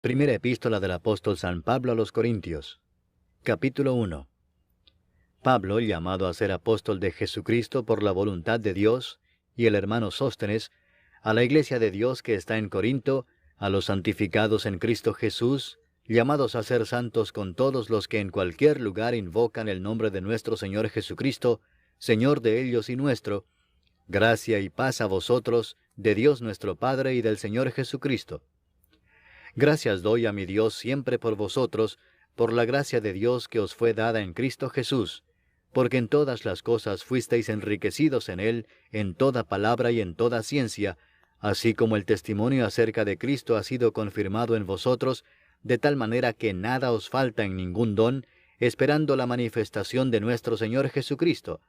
Primera epístola del apóstol San Pablo a los Corintios. Capítulo 1. Pablo, llamado a ser apóstol de Jesucristo por la voluntad de Dios, y el hermano Sóstenes, a la iglesia de Dios que está en Corinto, a los santificados en Cristo Jesús, llamados a ser santos con todos los que en cualquier lugar invocan el nombre de nuestro Señor Jesucristo, Señor de ellos y nuestro, gracia y paz a vosotros, de Dios nuestro Padre y del Señor Jesucristo. Gracias doy a mi Dios siempre por vosotros, por la gracia de Dios que os fue dada en Cristo Jesús, porque en todas las cosas fuisteis enriquecidos en Él, en toda palabra y en toda ciencia, así como el testimonio acerca de Cristo ha sido confirmado en vosotros, de tal manera que nada os falta en ningún don, esperando la manifestación de nuestro Señor Jesucristo,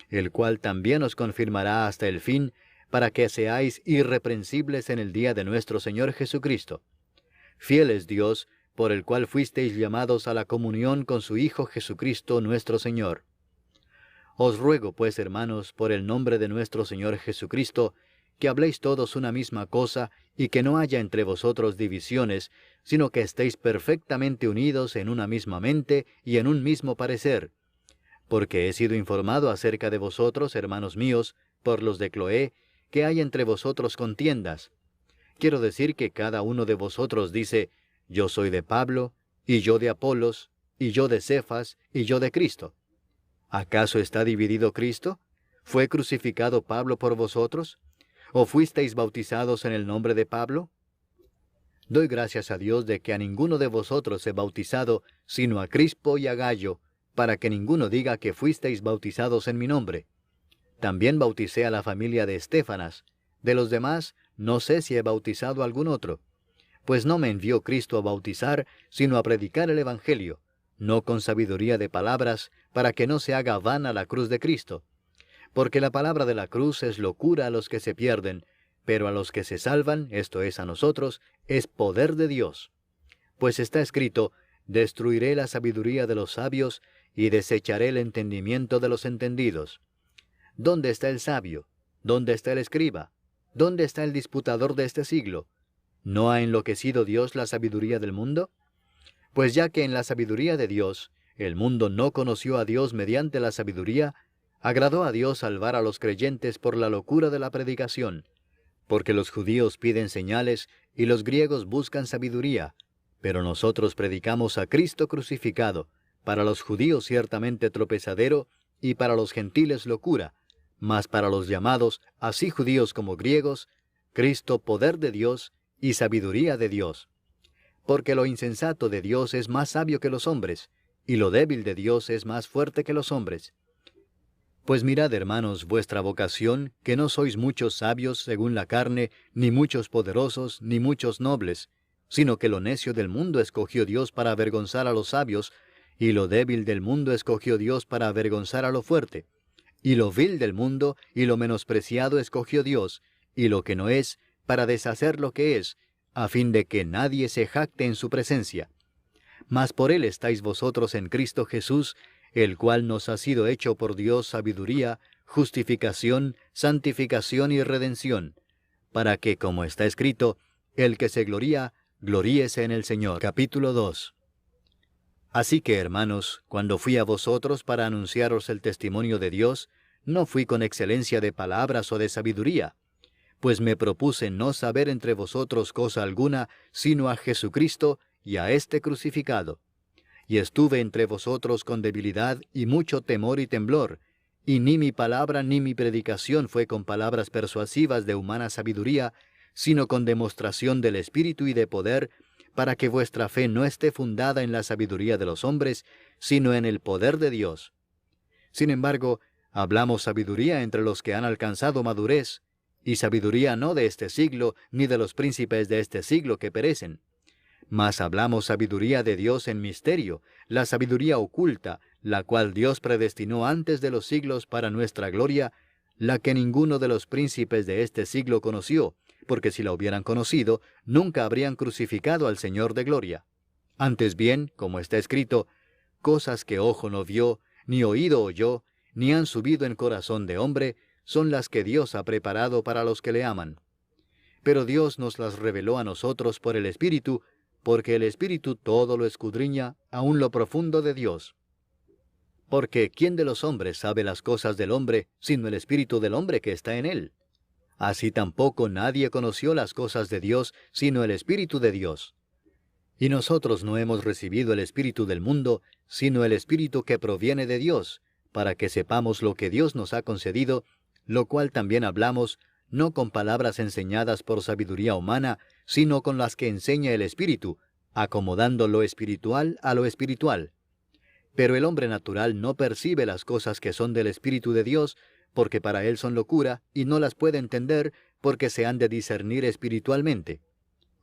el cual también os confirmará hasta el fin, para que seáis irreprensibles en el día de nuestro Señor Jesucristo. Fiel es Dios, por el cual fuisteis llamados a la comunión con su Hijo Jesucristo nuestro Señor. Os ruego, pues, hermanos, por el nombre de nuestro Señor Jesucristo, que habléis todos una misma cosa, y que no haya entre vosotros divisiones, sino que estéis perfectamente unidos en una misma mente y en un mismo parecer. Porque he sido informado acerca de vosotros, hermanos míos, por los de Cloé, que hay entre vosotros contiendas. Quiero decir que cada uno de vosotros dice, yo soy de Pablo, y yo de Apolos, y yo de Cefas, y yo de Cristo. ¿Acaso está dividido Cristo? ¿Fue crucificado Pablo por vosotros? ¿O fuisteis bautizados en el nombre de Pablo? Doy gracias a Dios de que a ninguno de vosotros he bautizado, sino a Crispo y a Gayo, para que ninguno diga que fuisteis bautizados en mi nombre. También bauticé a la familia de Estéfanas. De los demás, no sé si he bautizado a algún otro. Pues no me envió Cristo a bautizar, sino a predicar el Evangelio, no con sabiduría de palabras, para que no se haga vana la cruz de Cristo. Porque la palabra de la cruz es locura a los que se pierden, pero a los que se salvan, esto es a nosotros, es poder de Dios. Pues está escrito, destruiré la sabiduría de los sabios, y desecharé el entendimiento de los entendidos. ¿Dónde está el sabio? ¿Dónde está el escriba? ¿Dónde está el disputador de este siglo? ¿No ha enloquecido Dios la sabiduría del mundo? Pues ya que en la sabiduría de Dios, el mundo no conoció a Dios mediante la sabiduría, agradó a Dios salvar a los creyentes por la locura de la predicación. Porque los judíos piden señales y los griegos buscan sabiduría, pero nosotros predicamos a Cristo crucificado, para los judíos ciertamente tropezadero, y para los gentiles locura, mas para los llamados, así judíos como griegos, Cristo poder de Dios y sabiduría de Dios. Porque lo insensato de Dios es más sabio que los hombres, y lo débil de Dios es más fuerte que los hombres. Pues mirad, hermanos, vuestra vocación, que no sois muchos sabios según la carne, ni muchos poderosos, ni muchos nobles, sino que lo necio del mundo escogió Dios para avergonzar a los sabios, y lo débil del mundo escogió Dios para avergonzar a lo fuerte. Y lo vil del mundo y lo menospreciado escogió Dios, y lo que no es, para deshacer lo que es, a fin de que nadie se jacte en su presencia. Mas por él estáis vosotros en Cristo Jesús, el cual nos ha sido hecho por Dios sabiduría, justificación, santificación y redención, para que, como está escrito, el que se gloría, gloríese en el Señor. Capítulo 2. Así que, hermanos, cuando fui a vosotros para anunciaros el testimonio de Dios, no fui con excelencia de palabras o de sabiduría, pues me propuse no saber entre vosotros cosa alguna, sino a Jesucristo y a este crucificado. Y estuve entre vosotros con debilidad y mucho temor y temblor, y ni mi palabra ni mi predicación fue con palabras persuasivas de humana sabiduría, sino con demostración del Espíritu y de poder, para que vuestra fe no esté fundada en la sabiduría de los hombres, sino en el poder de Dios. Sin embargo, hablamos sabiduría entre los que han alcanzado madurez, y sabiduría no de este siglo, ni de los príncipes de este siglo que perecen. Mas hablamos sabiduría de Dios en misterio, la sabiduría oculta, la cual Dios predestinó antes de los siglos para nuestra gloria, la que ninguno de los príncipes de este siglo conoció, porque si la hubieran conocido, nunca habrían crucificado al Señor de gloria. Antes bien, como está escrito, cosas que ojo no vio, ni oído oyó, ni han subido en corazón de hombre, son las que Dios ha preparado para los que le aman. Pero Dios nos las reveló a nosotros por el Espíritu, porque el Espíritu todo lo escudriña, aun lo profundo de Dios. Porque ¿quién de los hombres sabe las cosas del hombre, sino el Espíritu del hombre que está en él? Así tampoco nadie conoció las cosas de Dios, sino el Espíritu de Dios. Y nosotros no hemos recibido el Espíritu del mundo, sino el Espíritu que proviene de Dios, para que sepamos lo que Dios nos ha concedido, lo cual también hablamos, no con palabras enseñadas por sabiduría humana, sino con las que enseña el Espíritu, acomodando lo espiritual a lo espiritual. Pero el hombre natural no percibe las cosas que son del Espíritu de Dios, porque para él son locura, y no las puede entender, porque se han de discernir espiritualmente.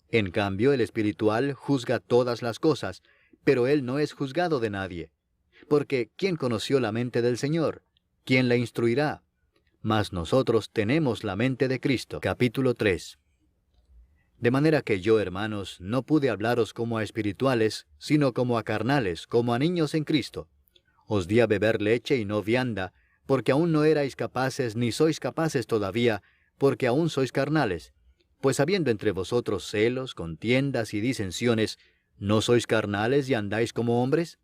En cambio, el espiritual juzga todas las cosas, pero él no es juzgado de nadie. Porque ¿quién conoció la mente del Señor? ¿Quién la instruirá? Mas nosotros tenemos la mente de Cristo. Capítulo 3. De manera que yo, hermanos, no pude hablaros como a espirituales, sino como a carnales, como a niños en Cristo. Os di a beber leche y no vianda, porque aún no erais capaces, ni sois capaces todavía, porque aún sois carnales. Pues habiendo entre vosotros celos, contiendas y disensiones, ¿no sois carnales y andáis como hombres?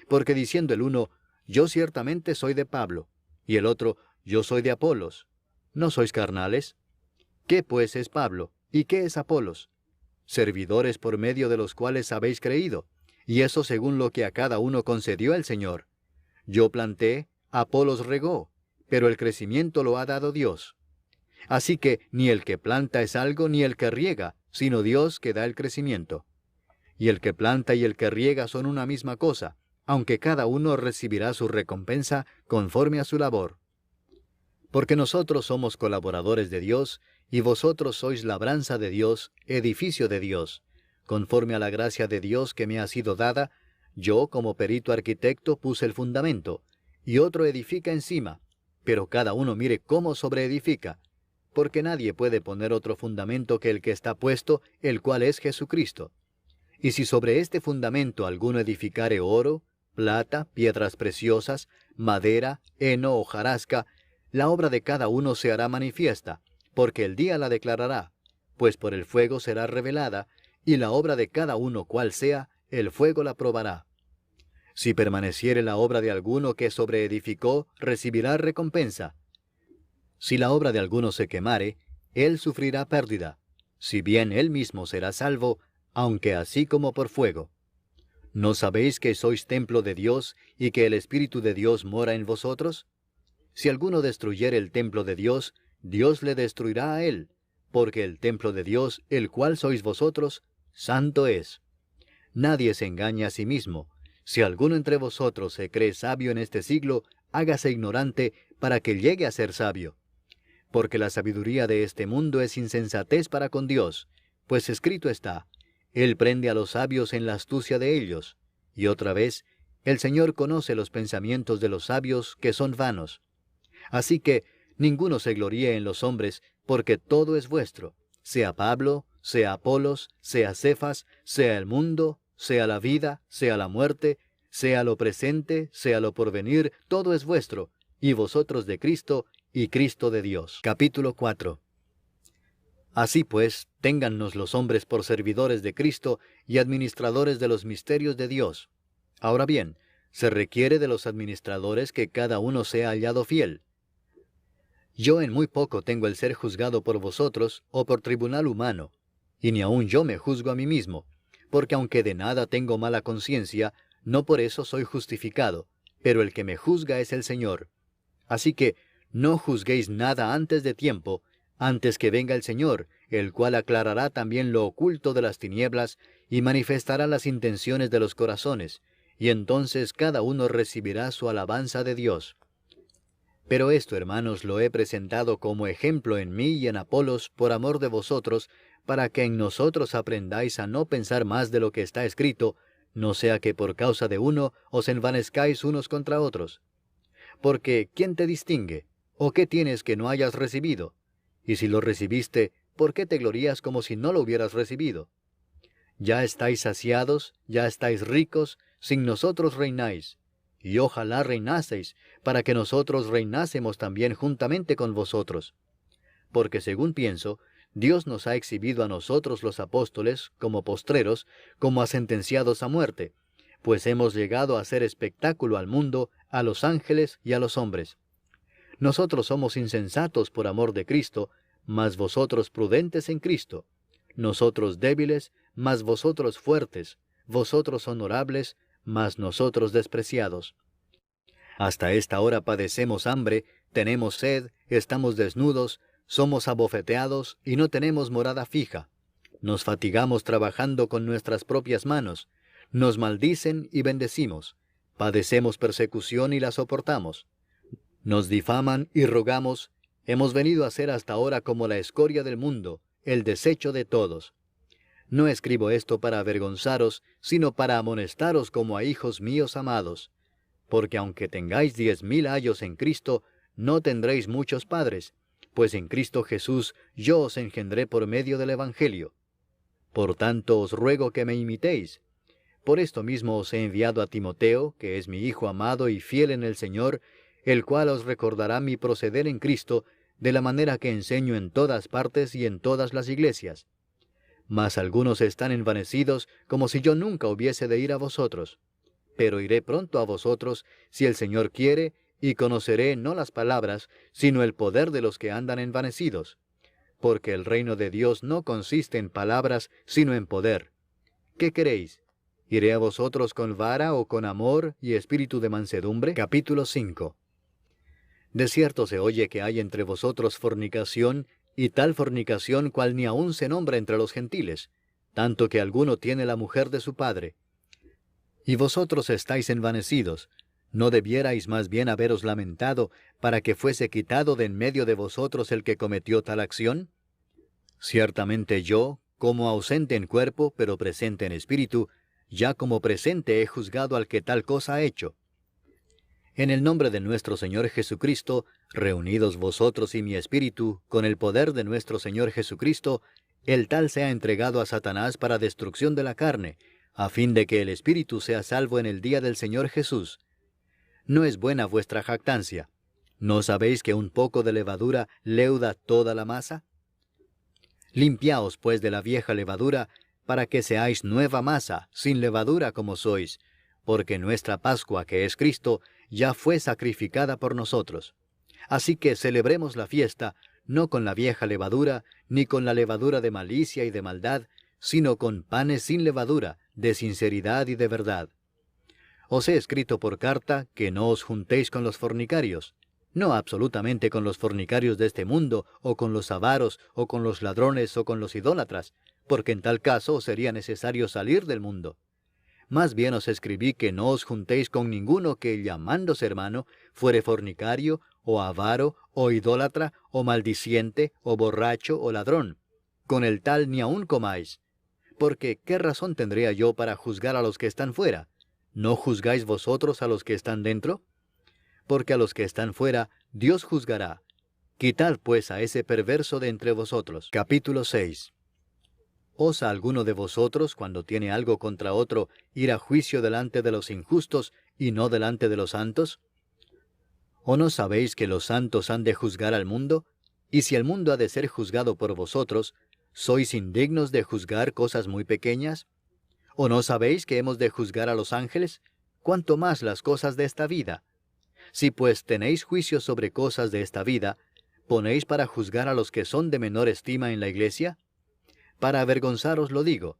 Porque diciendo el uno, yo ciertamente soy de Pablo, y el otro, yo soy de Apolos, ¿no sois carnales? ¿Qué pues es Pablo? ¿Y qué es Apolos? Servidores por medio de los cuales habéis creído, y eso según lo que a cada uno concedió el Señor. Yo planté, Apolos regó, pero el crecimiento lo ha dado Dios. Así que ni el que planta es algo, ni el que riega, sino Dios que da el crecimiento. Y el que planta y el que riega son una misma cosa, aunque cada uno recibirá su recompensa conforme a su labor. Porque nosotros somos colaboradores de Dios, y vosotros sois labranza de Dios, edificio de Dios. Conforme a la gracia de Dios que me ha sido dada, yo como perito arquitecto puse el fundamento, y otro edifica encima, pero cada uno mire cómo sobreedifica, porque nadie puede poner otro fundamento que el que está puesto, el cual es Jesucristo. Y si sobre este fundamento alguno edificare oro, plata, piedras preciosas, madera, heno o hojarasca, la obra de cada uno se hará manifiesta, porque el día la declarará, pues por el fuego será revelada, y la obra de cada uno cual sea, el fuego la probará. Si permaneciere la obra de alguno que sobreedificó, recibirá recompensa. Si la obra de alguno se quemare, él sufrirá pérdida, si bien él mismo será salvo, aunque así como por fuego. ¿No sabéis que sois templo de Dios, y que el Espíritu de Dios mora en vosotros? Si alguno destruyere el templo de Dios, Dios le destruirá a él, porque el templo de Dios, el cual sois vosotros, santo es. Nadie se engaña a sí mismo. Si alguno entre vosotros se cree sabio en este siglo, hágase ignorante para que llegue a ser sabio. Porque la sabiduría de este mundo es insensatez para con Dios, pues escrito está, Él prende a los sabios en la astucia de ellos. Y otra vez, el Señor conoce los pensamientos de los sabios que son vanos. Así que ninguno se gloríe en los hombres, porque todo es vuestro, sea Pablo, sea Apolos, sea Cefas, sea el mundo, sea la vida, sea la muerte, sea lo presente, sea lo porvenir, todo es vuestro, y vosotros de Cristo, y Cristo de Dios. Capítulo 4. Así pues, téngannos los hombres por servidores de Cristo y administradores de los misterios de Dios. Ahora bien, se requiere de los administradores que cada uno sea hallado fiel. Yo en muy poco tengo el ser juzgado por vosotros o por tribunal humano, y ni aun yo me juzgo a mí mismo, porque aunque de nada tengo mala conciencia, no por eso soy justificado, pero el que me juzga es el Señor. Así que no juzguéis nada antes de tiempo, antes que venga el Señor, el cual aclarará también lo oculto de las tinieblas y manifestará las intenciones de los corazones, y entonces cada uno recibirá su alabanza de Dios. Pero esto, hermanos, lo he presentado como ejemplo en mí y en Apolos por amor de vosotros, para que en nosotros aprendáis a no pensar más de lo que está escrito, no sea que por causa de uno os envanezcáis unos contra otros. Porque ¿quién te distingue? ¿O qué tienes que no hayas recibido? Y si lo recibiste, ¿por qué te glorías como si no lo hubieras recibido? Ya estáis saciados, ya estáis ricos, sin nosotros reináis. Y ojalá reinaseis, para que nosotros reinásemos también juntamente con vosotros. Porque según pienso, Dios nos ha exhibido a nosotros los apóstoles, como postreros, como a sentenciados a muerte, pues hemos llegado a hacer espectáculo al mundo, a los ángeles y a los hombres. Nosotros somos insensatos por amor de Cristo, mas vosotros prudentes en Cristo. Nosotros débiles, mas vosotros fuertes. Vosotros honorables, mas nosotros despreciados. Hasta esta hora padecemos hambre, tenemos sed, estamos desnudos, somos abofeteados y no tenemos morada fija. Nos fatigamos trabajando con nuestras propias manos. Nos maldicen y bendecimos. Padecemos persecución y la soportamos. Nos difaman y rogamos. Hemos venido a ser hasta ahora como la escoria del mundo, el desecho de todos. No escribo esto para avergonzaros, sino para amonestaros como a hijos míos amados. Porque aunque tengáis 10,000 años en Cristo, no tendréis muchos padres, pues en Cristo Jesús yo os engendré por medio del Evangelio. Por tanto os ruego que me imitéis. Por esto mismo os he enviado a Timoteo, que es mi hijo amado y fiel en el Señor, el cual os recordará mi proceder en Cristo, de la manera que enseño en todas partes y en todas las iglesias. Mas algunos están envanecidos, como si yo nunca hubiese de ir a vosotros. Pero iré pronto a vosotros, si el Señor quiere, y conoceré no las palabras, sino el poder de los que andan envanecidos. Porque el reino de Dios no consiste en palabras, sino en poder. ¿Qué queréis? ¿Iré a vosotros con vara o con amor y espíritu de mansedumbre? Capítulo 5. De cierto se oye que hay entre vosotros fornicación, y tal fornicación cual ni aun se nombra entre los gentiles, tanto que alguno tiene la mujer de su padre. Y vosotros estáis envanecidos. ¿No debierais más bien haberos lamentado para que fuese quitado de en medio de vosotros el que cometió tal acción? Ciertamente yo, como ausente en cuerpo, pero presente en espíritu, ya como presente he juzgado al que tal cosa ha hecho. En el nombre de nuestro Señor Jesucristo, reunidos vosotros y mi espíritu, con el poder de nuestro Señor Jesucristo, el tal sea entregado a Satanás para destrucción de la carne, a fin de que el espíritu sea salvo en el día del Señor Jesús. ¿No es buena vuestra jactancia? ¿No sabéis que un poco de levadura leuda toda la masa? Limpiaos pues de la vieja levadura, para que seáis nueva masa, sin levadura como sois, porque nuestra Pascua, que es Cristo, ya fue sacrificada por nosotros. Así que celebremos la fiesta, no con la vieja levadura, ni con la levadura de malicia y de maldad, sino con panes sin levadura, de sinceridad y de verdad. Os he escrito por carta que no os juntéis con los fornicarios, no absolutamente con los fornicarios de este mundo, o con los avaros, o con los ladrones, o con los idólatras, porque en tal caso os sería necesario salir del mundo. Más bien os escribí que no os juntéis con ninguno que, llamándose hermano, fuere fornicario, o avaro, o idólatra, o maldiciente, o borracho, o ladrón. Con el tal ni aun comáis. Porque, ¿qué razón tendría yo para juzgar a los que están fuera? ¿No juzgáis vosotros a los que están dentro? Porque a los que están fuera, Dios juzgará. Quitad pues a ese perverso de entre vosotros. Capítulo 6. ¿Osa alguno de vosotros, cuando tiene algo contra otro, ir a juicio delante de los injustos y no delante de los santos? ¿O no sabéis que los santos han de juzgar al mundo? Y si el mundo ha de ser juzgado por vosotros, ¿sois indignos de juzgar cosas muy pequeñas? ¿O no sabéis que hemos de juzgar a los ángeles? ¿Cuánto más las cosas de esta vida? Si pues tenéis juicio sobre cosas de esta vida, ¿ponéis para juzgar a los que son de menor estima en la iglesia? Para avergonzaros lo digo.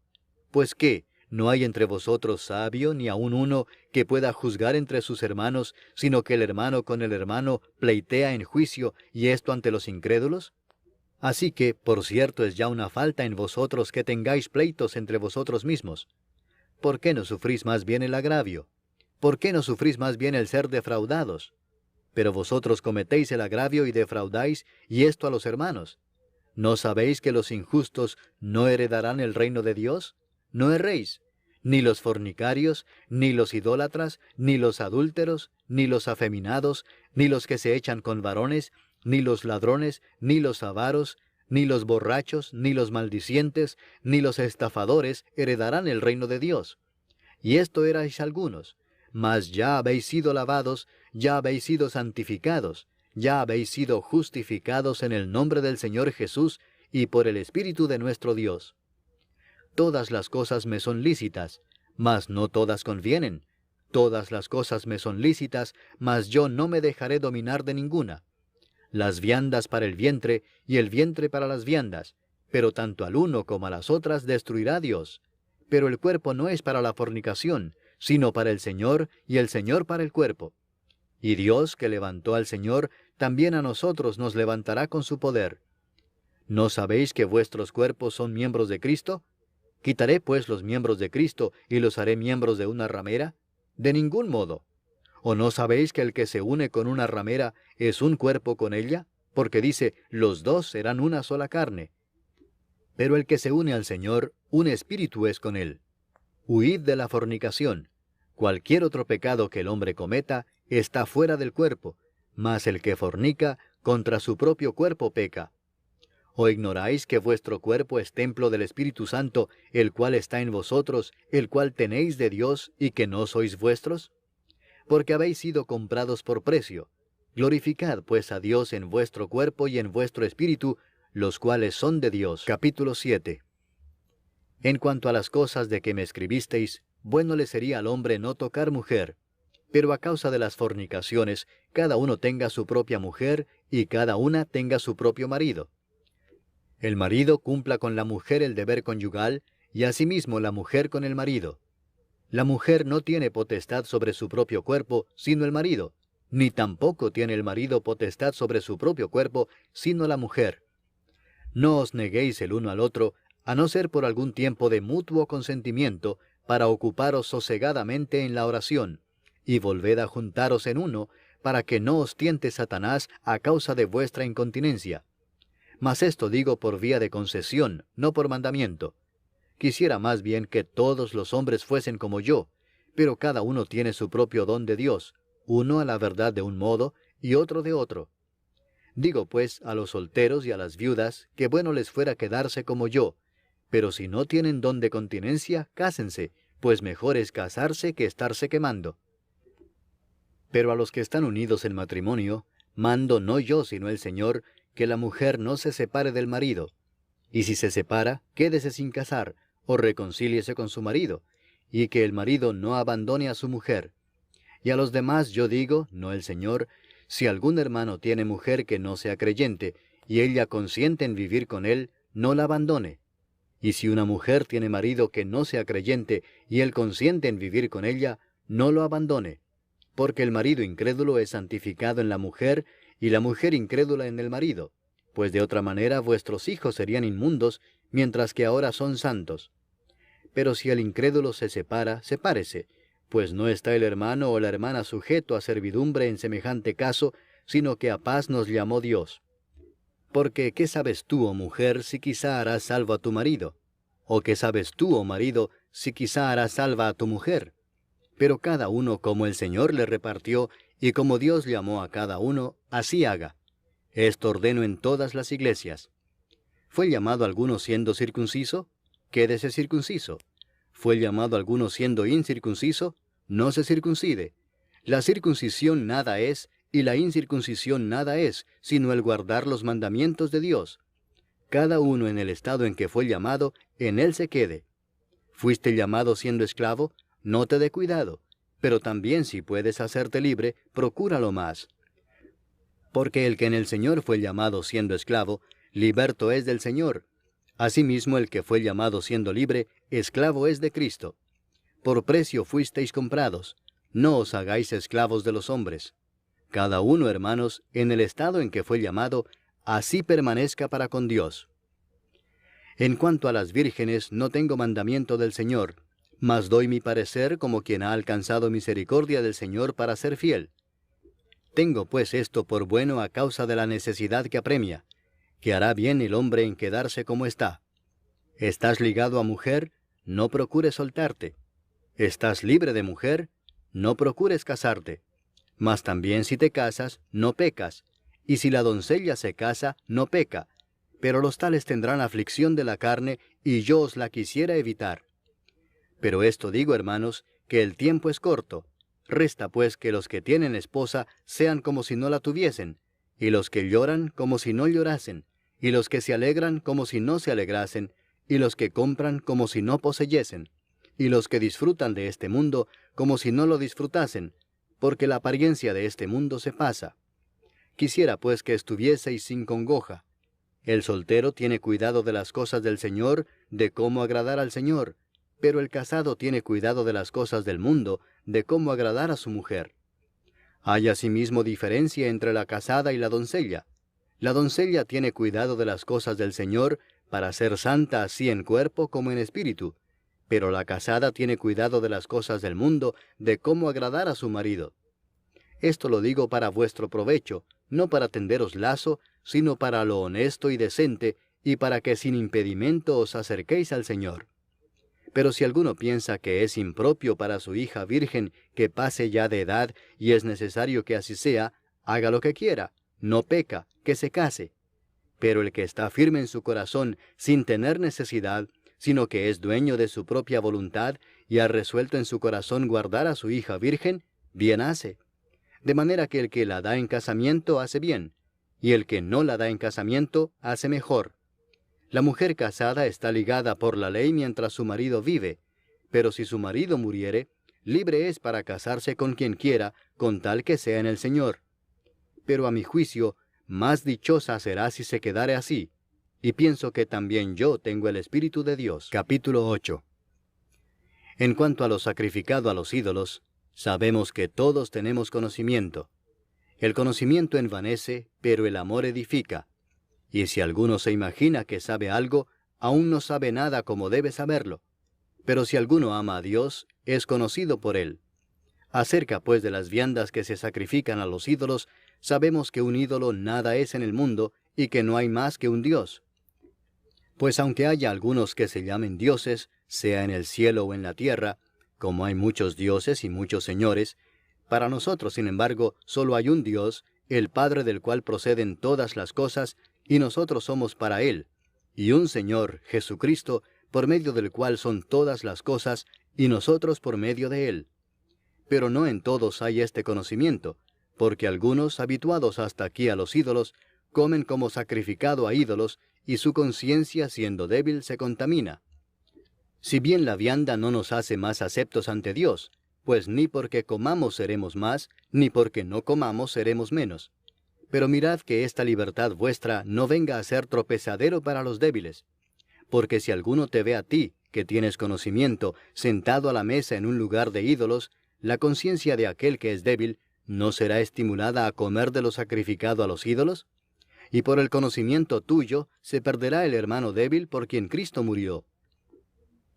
Pues ¿qué? ¿No hay entre vosotros sabio, ni aun uno que pueda juzgar entre sus hermanos, sino que el hermano con el hermano pleitea en juicio, y esto ante los incrédulos? Así que, por cierto, es ya una falta en vosotros que tengáis pleitos entre vosotros mismos. ¿Por qué no sufrís más bien el agravio? ¿Por qué no sufrís más bien el ser defraudados? Pero vosotros cometéis el agravio y defraudáis, y esto a los hermanos. ¿No sabéis que los injustos no heredarán el reino de Dios? No erréis, ni los fornicarios, ni los idólatras, ni los adúlteros, ni los afeminados, ni los que se echan con varones, ni los ladrones, ni los avaros, ni los borrachos, ni los maldicientes, ni los estafadores heredarán el reino de Dios. Y esto erais algunos, mas ya habéis sido lavados, ya habéis sido santificados, ya habéis sido justificados en el nombre del Señor Jesús y por el Espíritu de nuestro Dios. Todas las cosas me son lícitas, mas no todas convienen. Todas las cosas me son lícitas, mas yo no me dejaré dominar de ninguna. Las viandas para el vientre, y el vientre para las viandas, pero tanto al uno como a las otras destruirá Dios. Pero el cuerpo no es para la fornicación, sino para el Señor, y el Señor para el cuerpo. Y Dios, que levantó al Señor, también a nosotros nos levantará con su poder. ¿No sabéis que vuestros cuerpos son miembros de Cristo? ¿Quitaré pues los miembros de Cristo y los haré miembros de una ramera? De ningún modo. ¿O no sabéis que el que se une con una ramera es un cuerpo con ella? Porque dice, los dos serán una sola carne. Pero el que se une al Señor, un espíritu es con él. Huid de la fornicación. Cualquier otro pecado que el hombre cometa está fuera del cuerpo, mas el que fornica contra su propio cuerpo peca. ¿O ignoráis que vuestro cuerpo es templo del Espíritu Santo, el cual está en vosotros, el cual tenéis de Dios, y que no sois vuestros? Porque habéis sido comprados por precio. Glorificad pues a Dios en vuestro cuerpo y en vuestro espíritu, los cuales son de Dios. Capítulo 7. En cuanto a las cosas de que me escribisteis, bueno le sería al hombre no tocar mujer. Pero a causa de las fornicaciones, cada uno tenga su propia mujer, y cada una tenga su propio marido. El marido cumpla con la mujer el deber conyugal, y asimismo la mujer con el marido. La mujer no tiene potestad sobre su propio cuerpo, sino el marido, ni tampoco tiene el marido potestad sobre su propio cuerpo, sino la mujer. No os neguéis el uno al otro, a no ser por algún tiempo de mutuo consentimiento, para ocuparos sosegadamente en la oración, y volved a juntaros en uno, para que no os tiente Satanás a causa de vuestra incontinencia. Mas esto digo por vía de concesión, no por mandamiento. Quisiera más bien que todos los hombres fuesen como yo, pero cada uno tiene su propio don de Dios, uno a la verdad de un modo, y otro de otro. Digo pues a los solteros y a las viudas, que bueno les fuera quedarse como yo, pero si no tienen don de continencia, cásense, pues mejor es casarse que estarse quemando. Pero a los que están unidos en matrimonio, mando no yo sino el Señor, que la mujer no se separe del marido. Y si se separa, quédese sin casar, o reconcíliese con su marido, y que el marido no abandone a su mujer. Y a los demás yo digo, no el Señor, si algún hermano tiene mujer que no sea creyente, y ella consiente en vivir con él, no la abandone. Y si una mujer tiene marido que no sea creyente, y él consiente en vivir con ella, no lo abandone. Porque el marido incrédulo es santificado en la mujer, y la mujer incrédula en el marido, pues de otra manera vuestros hijos serían inmundos, mientras que ahora son santos. Pero si el incrédulo se separa, sepárese, pues no está el hermano o la hermana sujeto a servidumbre en semejante caso, sino que a paz nos llamó Dios. Porque, ¿qué sabes tú, oh mujer, si quizá harás salvo a tu marido? ¿O qué sabes tú, oh marido, si quizá harás salva a tu mujer? Pero cada uno como el Señor le repartió, y como Dios llamó a cada uno, así haga. Esto ordeno en todas las iglesias. ¿Fue llamado alguno siendo circunciso? Quédese circunciso. ¿Fue llamado alguno siendo incircunciso? No se circuncide. La circuncisión nada es, y la incircuncisión nada es, sino el guardar los mandamientos de Dios. Cada uno en el estado en que fue llamado, en él se quede. ¿Fuiste llamado siendo esclavo? No te dé cuidado. Pero también si puedes hacerte libre, procúralo más. Porque el que en el Señor fue llamado siendo esclavo, liberto es del Señor. Asimismo el que fue llamado siendo libre, esclavo es de Cristo. Por precio fuisteis comprados. No os hagáis esclavos de los hombres. Cada uno, hermanos, en el estado en que fue llamado, así permanezca para con Dios. En cuanto a las vírgenes, no tengo mandamiento del Señor, mas doy mi parecer como quien ha alcanzado misericordia del Señor para ser fiel. Tengo pues esto por bueno a causa de la necesidad que apremia, que hará bien el hombre en quedarse como está. ¿Estás ligado a mujer? No procures soltarte. ¿Estás libre de mujer? No procures casarte. Mas también si te casas, no pecas. Y si la doncella se casa, no peca. Pero los tales tendrán aflicción de la carne, y yo os la quisiera evitar. Pero esto digo, hermanos, que el tiempo es corto. Resta pues que los que tienen esposa sean como si no la tuviesen, y los que lloran como si no llorasen, y los que se alegran como si no se alegrasen, y los que compran como si no poseyesen, y los que disfrutan de este mundo como si no lo disfrutasen, porque la apariencia de este mundo se pasa. Quisiera pues que estuvieseis sin congoja. El soltero tiene cuidado de las cosas del Señor, de cómo agradar al Señor, pero el casado tiene cuidado de las cosas del mundo, de cómo agradar a su mujer. Hay asimismo diferencia entre la casada y la doncella. La doncella tiene cuidado de las cosas del Señor, para ser santa así en cuerpo como en espíritu, pero la casada tiene cuidado de las cosas del mundo, de cómo agradar a su marido. Esto lo digo para vuestro provecho, no para tenderos lazo, sino para lo honesto y decente, y para que sin impedimento os acerquéis al Señor. Pero si alguno piensa que es impropio para su hija virgen que pase ya de edad y es necesario que así sea, haga lo que quiera, no peca, que se case. Pero el que está firme en su corazón sin tener necesidad, sino que es dueño de su propia voluntad y ha resuelto en su corazón guardar a su hija virgen, bien hace. De manera que el que la da en casamiento hace bien, y el que no la da en casamiento hace mejor. La mujer casada está ligada por la ley mientras su marido vive, pero si su marido muriere, libre es para casarse con quien quiera, con tal que sea en el Señor. Pero a mi juicio, más dichosa será si se quedare así, y pienso que también yo tengo el Espíritu de Dios. Capítulo 8. En cuanto a lo sacrificado a los ídolos, sabemos que todos tenemos conocimiento. El conocimiento envanece, pero el amor edifica. Y si alguno se imagina que sabe algo, aún no sabe nada como debe saberlo. Pero si alguno ama a Dios, es conocido por él. Acerca pues de las viandas que se sacrifican a los ídolos, sabemos que un ídolo nada es en el mundo, y que no hay más que un Dios. Pues aunque haya algunos que se llamen dioses, sea en el cielo o en la tierra, como hay muchos dioses y muchos señores, para nosotros, sin embargo, solo hay un Dios, el Padre del cual proceden todas las cosas, y nosotros somos para Él, y un Señor, Jesucristo, por medio del cual son todas las cosas, y nosotros por medio de Él. Pero no en todos hay este conocimiento, porque algunos, habituados hasta aquí a los ídolos, comen como sacrificado a ídolos, y su conciencia, siendo débil, se contamina. Si bien la vianda no nos hace más aceptos ante Dios, pues ni porque comamos seremos más, ni porque no comamos seremos menos. Pero mirad que esta libertad vuestra no venga a ser tropezadero para los débiles. Porque si alguno te ve a ti, que tienes conocimiento, sentado a la mesa en un lugar de ídolos, la conciencia de aquel que es débil, ¿no será estimulada a comer de lo sacrificado a los ídolos? Y por el conocimiento tuyo se perderá el hermano débil por quien Cristo murió.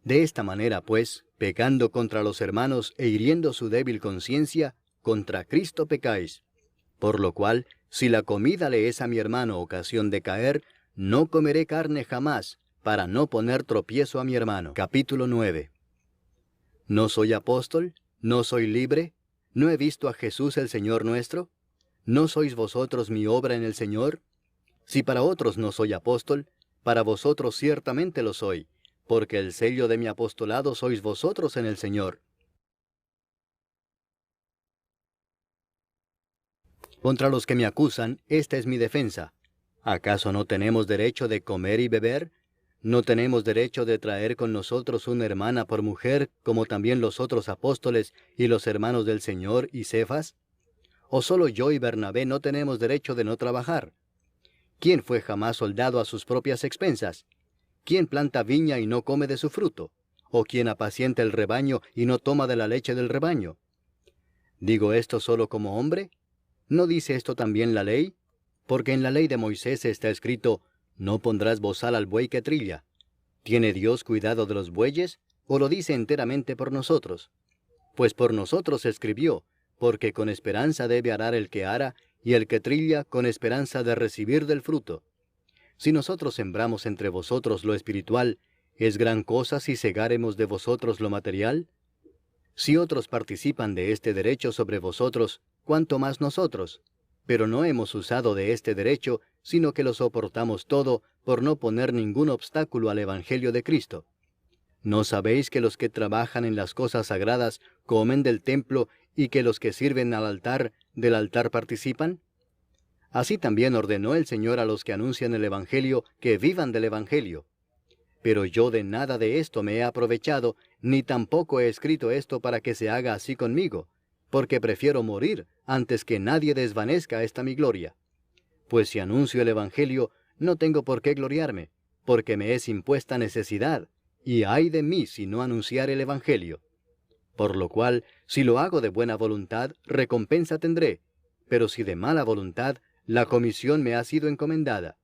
De esta manera, pues, pecando contra los hermanos e hiriendo su débil conciencia, contra Cristo pecáis. Por lo cual, si la comida le es a mi hermano ocasión de caer, no comeré carne jamás, para no poner tropiezo a mi hermano. Capítulo 9. ¿No soy apóstol? ¿No soy libre? ¿No he visto a Jesús el Señor nuestro? ¿No sois vosotros mi obra en el Señor? Si para otros no soy apóstol, para vosotros ciertamente lo soy, porque el sello de mi apostolado sois vosotros en el Señor. Contra los que me acusan, esta es mi defensa. ¿Acaso no tenemos derecho de comer y beber? ¿No tenemos derecho de traer con nosotros una hermana por mujer, como también los otros apóstoles y los hermanos del Señor y Cefas? ¿O solo yo y Bernabé no tenemos derecho de no trabajar? ¿Quién fue jamás soldado a sus propias expensas? ¿Quién planta viña y no come de su fruto? ¿O quién apacienta el rebaño y no toma de la leche del rebaño? ¿Digo esto solo como hombre? ¿No dice esto también la ley? Porque en la ley de Moisés está escrito, no pondrás bozal al buey que trilla. ¿Tiene Dios cuidado de los bueyes, o lo dice enteramente por nosotros? Pues por nosotros escribió, porque con esperanza debe arar el que ara, y el que trilla con esperanza de recibir del fruto. Si nosotros sembramos entre vosotros lo espiritual, ¿es gran cosa si segáremos de vosotros lo material? Si otros participan de este derecho sobre vosotros, ¿cuánto más nosotros? Pero no hemos usado de este derecho, sino que lo soportamos todo, por no poner ningún obstáculo al Evangelio de Cristo. ¿No sabéis que los que trabajan en las cosas sagradas comen del templo, y que los que sirven al altar, del altar participan? Así también ordenó el Señor a los que anuncian el Evangelio que vivan del Evangelio. Pero yo de nada de esto me he aprovechado, ni tampoco he escrito esto para que se haga así conmigo, porque prefiero morir antes que nadie desvanezca esta mi gloria. Pues si anuncio el Evangelio, no tengo por qué gloriarme, porque me es impuesta necesidad, y ay de mí si no anunciar el Evangelio. Por lo cual, si lo hago de buena voluntad, recompensa tendré, pero si de mala voluntad, la comisión me ha sido encomendada.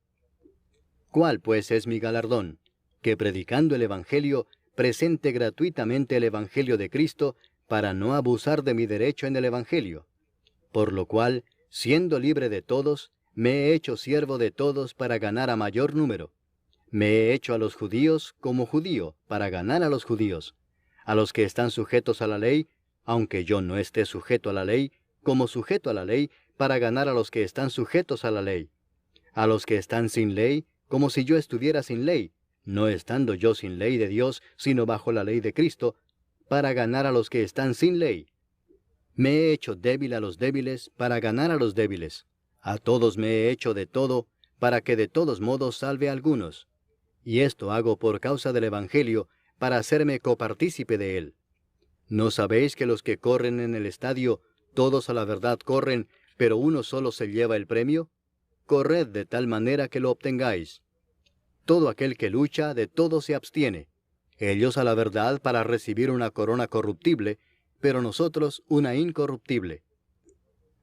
¿Cuál pues es mi galardón? Que predicando el Evangelio, presente gratuitamente el Evangelio de Cristo, para no abusar de mi derecho en el Evangelio. Por lo cual, siendo libre de todos, me he hecho siervo de todos para ganar a mayor número. Me he hecho a los judíos como judío, para ganar a los judíos. A los que están sujetos a la ley, aunque yo no esté sujeto a la ley, como sujeto a la ley, para ganar a los que están sujetos a la ley. A los que están sin ley, como si yo estuviera sin ley, no estando yo sin ley de Dios, sino bajo la ley de Cristo, para ganar a los que están sin ley. Me he hecho débil a los débiles, para ganar a los débiles. A todos me he hecho de todo, para que de todos modos salve a algunos. Y esto hago por causa del Evangelio, para hacerme copartícipe de él. ¿No sabéis que los que corren en el estadio, todos a la verdad corren, pero uno solo se lleva el premio? Corred de tal manera que lo obtengáis. Todo aquel que lucha, de todo se abstiene. Ellos a la verdad para recibir una corona corruptible, pero nosotros una incorruptible.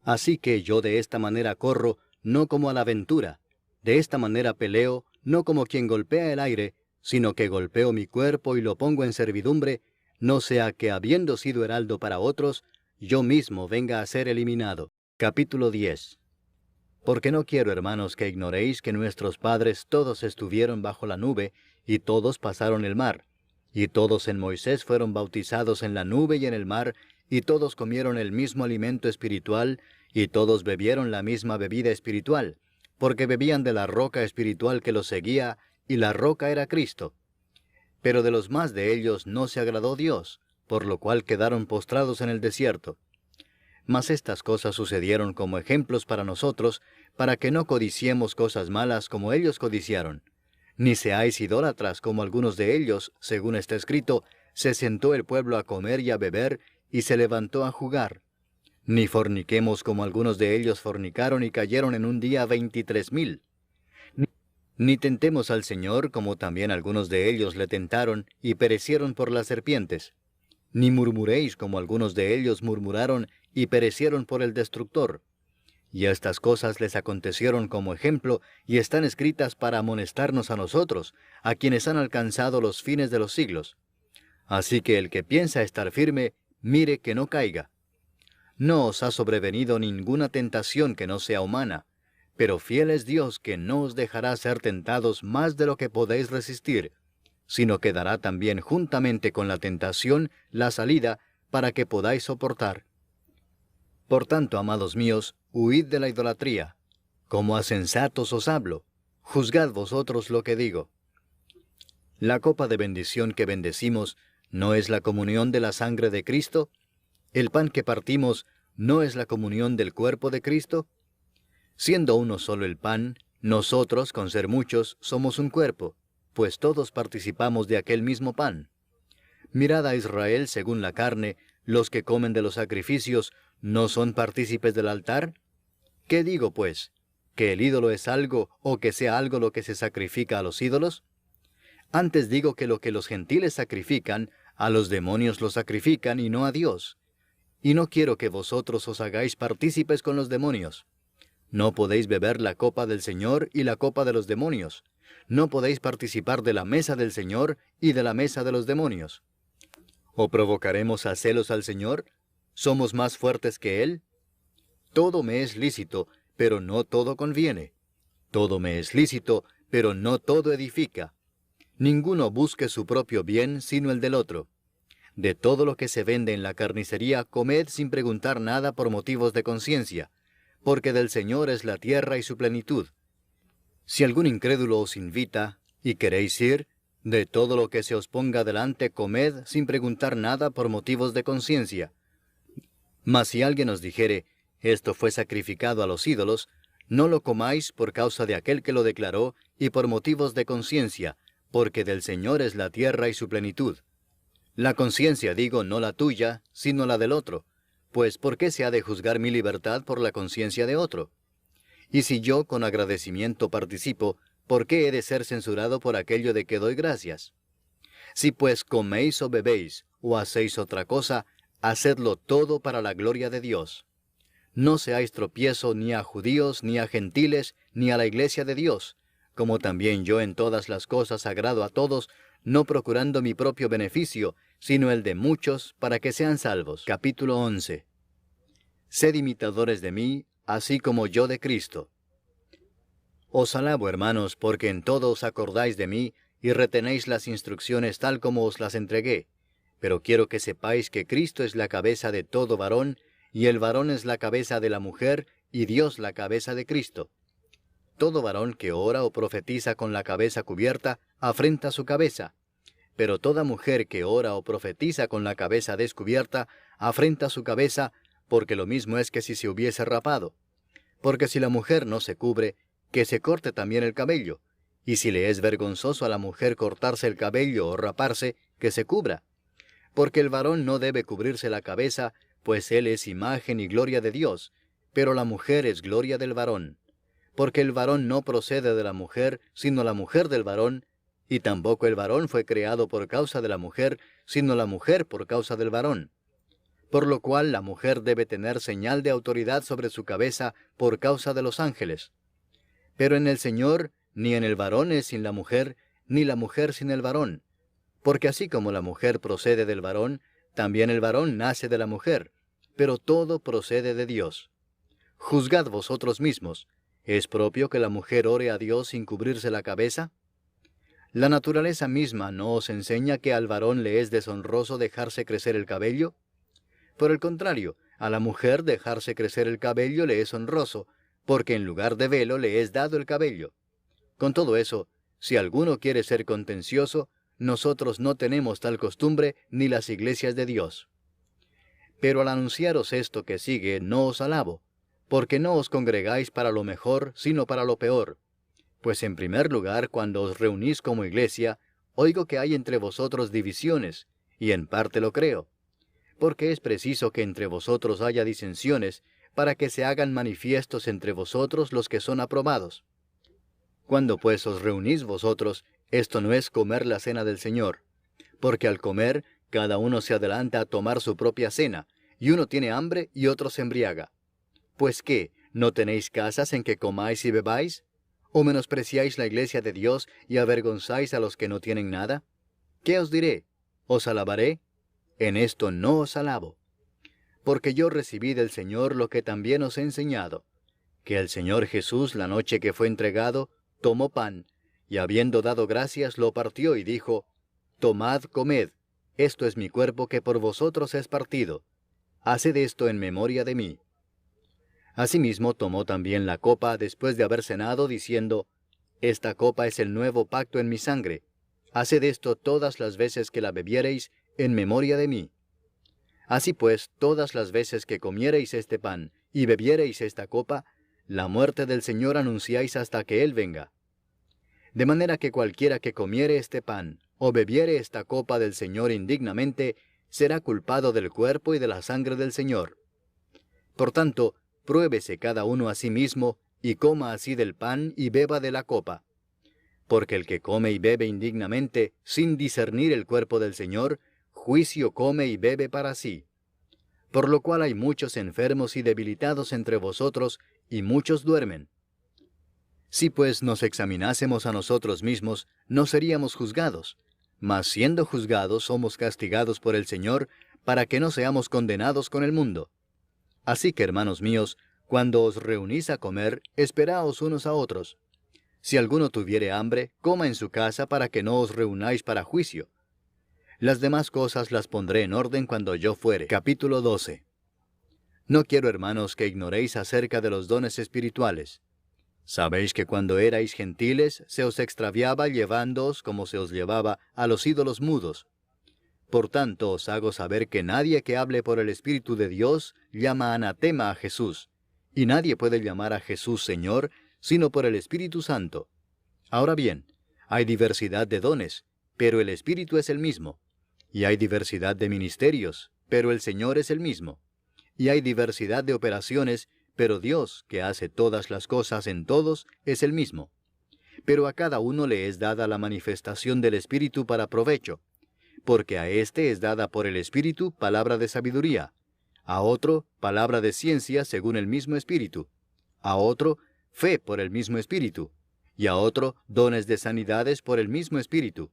Así que yo de esta manera corro, no como a la aventura. De esta manera peleo, no como quien golpea el aire, sino que golpeo mi cuerpo y lo pongo en servidumbre, no sea que habiendo sido heraldo para otros, yo mismo venga a ser eliminado. Capítulo 10. Porque no quiero, hermanos, que ignoréis que nuestros padres todos estuvieron bajo la nube, y todos pasaron el mar, y todos en Moisés fueron bautizados en la nube y en el mar, y todos comieron el mismo alimento espiritual, y todos bebieron la misma bebida espiritual, porque bebían de la roca espiritual que los seguía, y la roca era Cristo. Pero de los más de ellos no se agradó Dios, por lo cual quedaron postrados en el desierto. Mas estas cosas sucedieron como ejemplos para nosotros, para que no codiciemos cosas malas como ellos codiciaron. Ni seáis idólatras como algunos de ellos, según está escrito, se sentó el pueblo a comer y a beber, y se levantó a jugar. Ni forniquemos como algunos de ellos fornicaron y cayeron en un día 23,000. Ni tentemos al Señor como también algunos de ellos le tentaron y perecieron por las serpientes. Ni murmuréis como algunos de ellos murmuraron y perecieron por el destructor. Y estas cosas les acontecieron como ejemplo y están escritas para amonestarnos a nosotros, a quienes han alcanzado los fines de los siglos. Así que el que piensa estar firme, mire que no caiga. No os ha sobrevenido ninguna tentación que no sea humana, pero fiel es Dios que no os dejará ser tentados más de lo que podéis resistir, sino que dará también juntamente con la tentación la salida para que podáis soportar. Por tanto, amados míos, huid de la idolatría. Como a sensatos os hablo, juzgad vosotros lo que digo. La copa de bendición que bendecimos, ¿no es la comunión de la sangre de Cristo? ¿El pan que partimos, no es la comunión del cuerpo de Cristo? Siendo uno solo el pan, nosotros, con ser muchos, somos un cuerpo, pues todos participamos de aquel mismo pan. Mirad a Israel según la carne, los que comen de los sacrificios, ¿no son partícipes del altar? ¿Qué digo, pues? ¿Que el ídolo es algo, o que sea algo lo que se sacrifica a los ídolos? Antes digo que lo que los gentiles sacrifican, a los demonios lo sacrifican y no a Dios. Y no quiero que vosotros os hagáis partícipes con los demonios. No podéis beber la copa del Señor y la copa de los demonios. No podéis participar de la mesa del Señor y de la mesa de los demonios. ¿O provocaremos a celos al Señor? ¿Somos más fuertes que Él? Todo me es lícito, pero no todo conviene. Todo me es lícito, pero no todo edifica. Ninguno busque su propio bien, sino el del otro. De todo lo que se vende en la carnicería, comed sin preguntar nada por motivos de conciencia, porque del Señor es la tierra y su plenitud. Si algún incrédulo os invita, y queréis ir, de todo lo que se os ponga delante comed sin preguntar nada por motivos de conciencia. Mas si alguien os dijere, esto fue sacrificado a los ídolos, No lo comáis por causa de aquel que lo declaró, y por motivos de conciencia, porque del Señor es la tierra y su plenitud. La conciencia, digo, no la tuya, sino la del otro. Pues, ¿por qué se ha de juzgar mi libertad por la conciencia de otro? Y si yo con agradecimiento participo, ¿por qué he de ser censurado por aquello de que doy gracias? Si pues coméis o bebéis, o hacéis otra cosa, hacedlo todo para la gloria de Dios. No seáis tropiezo ni a judíos, ni a gentiles, ni a la iglesia de Dios, como también yo en todas las cosas agrado a todos, no procurando mi propio beneficio, sino el de muchos, para que sean salvos. Capítulo 11. Sed imitadores de mí, así como yo de Cristo. Os alabo, hermanos, porque en todo os acordáis de mí, y retenéis las instrucciones tal como os las entregué. Pero quiero que sepáis que Cristo es la cabeza de todo varón, y el varón es la cabeza de la mujer, y Dios la cabeza de Cristo. Todo varón que ora o profetiza con la cabeza cubierta, afrenta su cabeza. Pero toda mujer que ora o profetiza con la cabeza descubierta, afrenta su cabeza, porque lo mismo es que si se hubiese rapado. Porque si la mujer no se cubre, que se corte también el cabello. Y si le es vergonzoso a la mujer cortarse el cabello o raparse, que se cubra. Porque el varón no debe cubrirse la cabeza, pues él es imagen y gloria de Dios, pero la mujer es gloria del varón. Porque el varón no procede de la mujer, sino la mujer del varón, y tampoco el varón fue creado por causa de la mujer, sino la mujer por causa del varón. Por lo cual la mujer debe tener señal de autoridad sobre su cabeza por causa de los ángeles. Pero en el Señor, ni en el varón es sin la mujer, ni la mujer sin el varón. Porque así como la mujer procede del varón, también el varón nace de la mujer, pero todo procede de Dios. Juzgad vosotros mismos, ¿es propio que la mujer ore a Dios sin cubrirse la cabeza? ¿La naturaleza misma no os enseña que al varón le es deshonroso dejarse crecer el cabello? Por el contrario, a la mujer dejarse crecer el cabello le es honroso, porque en lugar de velo le es dado el cabello. Con todo eso, si alguno quiere ser contencioso, nosotros no tenemos tal costumbre ni las iglesias de Dios. Pero al anunciaros esto que sigue, no os alabo, porque no os congregáis para lo mejor, sino para lo peor. Pues en primer lugar, cuando os reunís como iglesia, oigo que hay entre vosotros divisiones, y en parte lo creo. Porque es preciso que entre vosotros haya disensiones, para que se hagan manifiestos entre vosotros los que son aprobados. Cuando pues os reunís vosotros, esto no es comer la cena del Señor, porque al comer, cada uno se adelanta a tomar su propia cena, y uno tiene hambre y otro se embriaga. Pues ¿qué? ¿No tenéis casas en que comáis y bebáis? ¿O menospreciáis la iglesia de Dios y avergonzáis a los que no tienen nada? ¿Qué os diré? ¿Os alabaré? En esto no os alabo. Porque yo recibí del Señor lo que también os he enseñado, que el Señor Jesús, la noche que fue entregado, tomó pan, y habiendo dado gracias, lo partió y dijo, Tomad, comed, esto es mi cuerpo que por vosotros es partido. Haced esto en memoria de mí. Asimismo tomó también la copa después de haber cenado, diciendo, Esta copa es el nuevo pacto en mi sangre. Haced esto todas las veces que la bebiereis, en memoria de mí. Así pues, todas las veces que comiereis este pan y bebiereis esta copa, la muerte del Señor anunciáis hasta que Él venga. De manera que cualquiera que comiere este pan o bebiere esta copa del Señor indignamente, será culpado del cuerpo y de la sangre del Señor. Por tanto, pruébese cada uno a sí mismo, y coma así del pan y beba de la copa. Porque el que come y bebe indignamente, sin discernir el cuerpo del Señor, juicio come y bebe para sí. Por lo cual hay muchos enfermos y debilitados entre vosotros, y muchos duermen. Si pues nos examinásemos a nosotros mismos, no seríamos juzgados, mas siendo juzgados somos castigados por el Señor, para que no seamos condenados con el mundo. Así que, hermanos míos, cuando os reunís a comer, esperaos unos a otros. Si alguno tuviere hambre, coma en su casa para que no os reunáis para juicio. Las demás cosas las pondré en orden cuando yo fuere. Capítulo 12. No quiero, hermanos, que ignoréis acerca de los dones espirituales. Sabéis que cuando erais gentiles, se os extraviaba llevándoos, como se os llevaba, a los ídolos mudos. Por tanto, os hago saber que nadie que hable por el Espíritu de Dios llama anatema a Jesús, y nadie puede llamar a Jesús Señor sino por el Espíritu Santo. Ahora bien, hay diversidad de dones, pero el Espíritu es el mismo. Y hay diversidad de ministerios, pero el Señor es el mismo. Y hay diversidad de operaciones, pero Dios, que hace todas las cosas en todos, es el mismo. Pero a cada uno le es dada la manifestación del Espíritu para provecho, porque a éste es dada por el Espíritu palabra de sabiduría, a otro palabra de ciencia según el mismo Espíritu, a otro fe por el mismo Espíritu, y a otro dones de sanidades por el mismo Espíritu,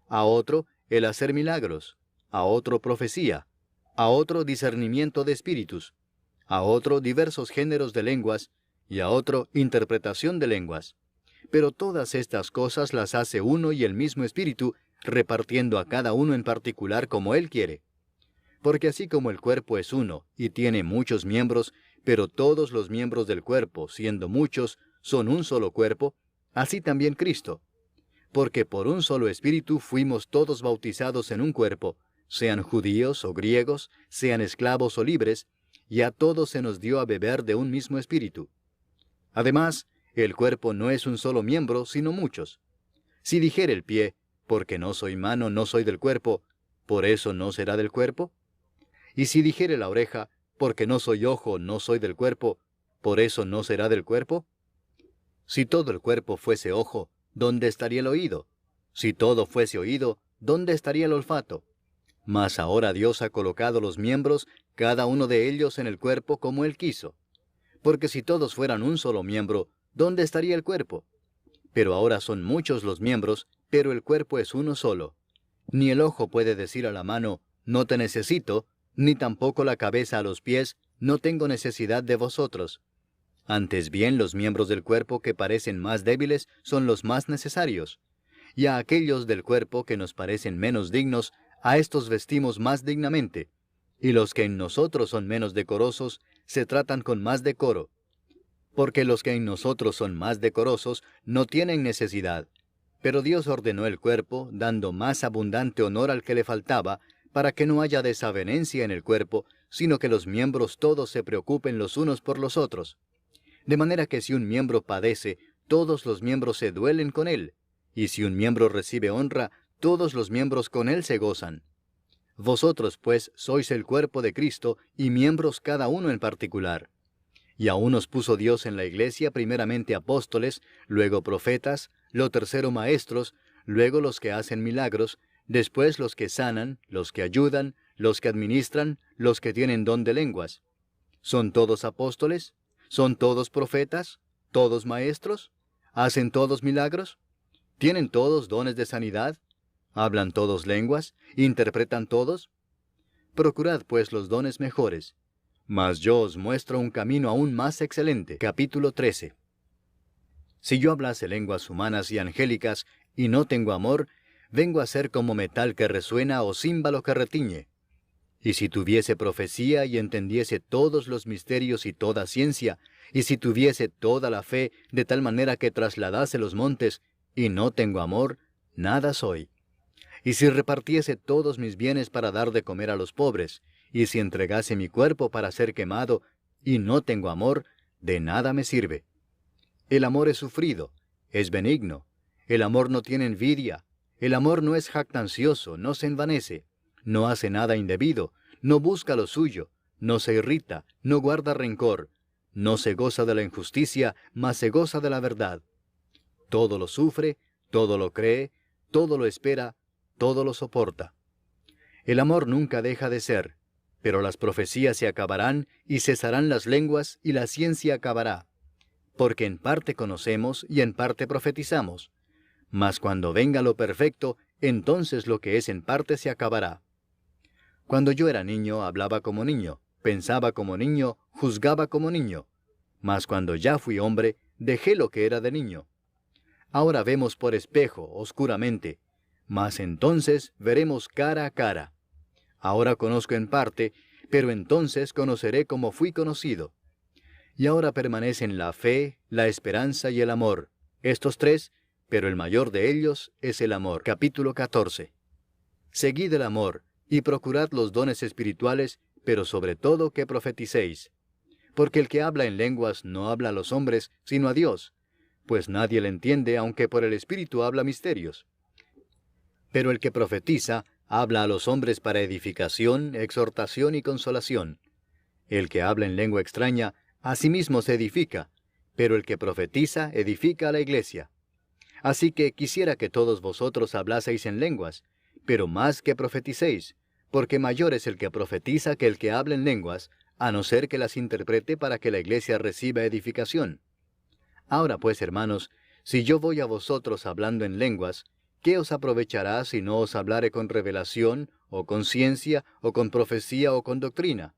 a otro el hacer milagros, a otro profecía, a otro discernimiento de espíritus, a otro diversos géneros de lenguas, y a otro interpretación de lenguas. Pero todas estas cosas las hace uno y el mismo Espíritu, repartiendo a cada uno en particular como Él quiere. Porque así como el cuerpo es uno y tiene muchos miembros, pero todos los miembros del cuerpo, siendo muchos, son un solo cuerpo, así también Cristo. Porque por un solo Espíritu fuimos todos bautizados en un cuerpo, sean judíos o griegos, sean esclavos o libres, y a todos se nos dio a beber de un mismo Espíritu. Además, el cuerpo no es un solo miembro, sino muchos. Si dijere el pie, porque no soy mano, no soy del cuerpo, ¿por eso no será del cuerpo? Y si dijere la oreja, porque no soy ojo, no soy del cuerpo, ¿por eso no será del cuerpo? Si todo el cuerpo fuese ojo, ¿dónde estaría el oído? Si todo fuese oído, ¿dónde estaría el olfato? Mas ahora Dios ha colocado los miembros, cada uno de ellos en el cuerpo como Él quiso. Porque si todos fueran un solo miembro, ¿dónde estaría el cuerpo? Pero ahora son muchos los miembros, pero el cuerpo es uno solo. Ni el ojo puede decir a la mano, no te necesito, ni tampoco la cabeza a los pies, no tengo necesidad de vosotros. Antes bien, los miembros del cuerpo que parecen más débiles son los más necesarios. Y a aquellos del cuerpo que nos parecen menos dignos, a estos vestimos más dignamente. Y los que en nosotros son menos decorosos, se tratan con más decoro. Porque los que en nosotros son más decorosos no tienen necesidad. Pero Dios ordenó el cuerpo, dando más abundante honor al que le faltaba, para que no haya desavenencia en el cuerpo, sino que los miembros todos se preocupen los unos por los otros. De manera que si un miembro padece, todos los miembros se duelen con él, y si un miembro recibe honra, todos los miembros con él se gozan. Vosotros, pues, sois el cuerpo de Cristo, y miembros cada uno en particular. Y a unos puso Dios en la iglesia primeramente apóstoles, luego profetas, lo tercero maestros, luego los que hacen milagros, después los que sanan, los que ayudan, los que administran, los que tienen don de lenguas. ¿Son todos apóstoles? ¿Son todos profetas? ¿Todos maestros? ¿Hacen todos milagros? ¿Tienen todos dones de sanidad? ¿Hablan todos lenguas? ¿Interpretan todos? Procurad pues los dones mejores. Mas yo os muestro un camino aún más excelente. Capítulo 13. Si yo hablase lenguas humanas y angélicas, y no tengo amor, vengo a ser como metal que resuena o címbalo que retiñe. Y si tuviese profecía y entendiese todos los misterios y toda ciencia, y si tuviese toda la fe de tal manera que trasladase los montes, y no tengo amor, nada soy. Y si repartiese todos mis bienes para dar de comer a los pobres, y si entregase mi cuerpo para ser quemado, y no tengo amor, de nada me sirve. El amor es sufrido, es benigno. El amor no tiene envidia. El amor no es jactancioso, no se envanece, no hace nada indebido, no busca lo suyo, no se irrita, no guarda rencor, no se goza de la injusticia, mas se goza de la verdad. Todo lo sufre, todo lo cree, todo lo espera, todo lo soporta. El amor nunca deja de ser, pero las profecías se acabarán y cesarán las lenguas y la ciencia acabará. Porque en parte conocemos y en parte profetizamos. Mas cuando venga lo perfecto, entonces lo que es en parte se acabará. Cuando yo era niño, hablaba como niño, pensaba como niño, juzgaba como niño. Mas cuando ya fui hombre, dejé lo que era de niño. Ahora vemos por espejo, oscuramente, mas entonces veremos cara a cara. Ahora conozco en parte, pero entonces conoceré como fui conocido. Y ahora permanecen la fe, la esperanza y el amor, estos tres, pero el mayor de ellos es el amor. Capítulo 14. Seguid el amor, y procurad los dones espirituales, pero sobre todo que profeticéis. Porque el que habla en lenguas no habla a los hombres, sino a Dios, pues nadie le entiende, aunque por el Espíritu habla misterios. Pero el que profetiza habla a los hombres para edificación, exhortación y consolación. El que habla en lengua extraña, a sí mismo se edifica, pero el que profetiza edifica a la iglesia. Así que quisiera que todos vosotros hablaseis en lenguas, pero más que profeticéis, porque mayor es el que profetiza que el que habla en lenguas, a no ser que las interprete para que la iglesia reciba edificación. Ahora pues, hermanos, si yo voy a vosotros hablando en lenguas, ¿qué os aprovechará si no os hablare con revelación, o con ciencia, o con profecía, o con doctrina?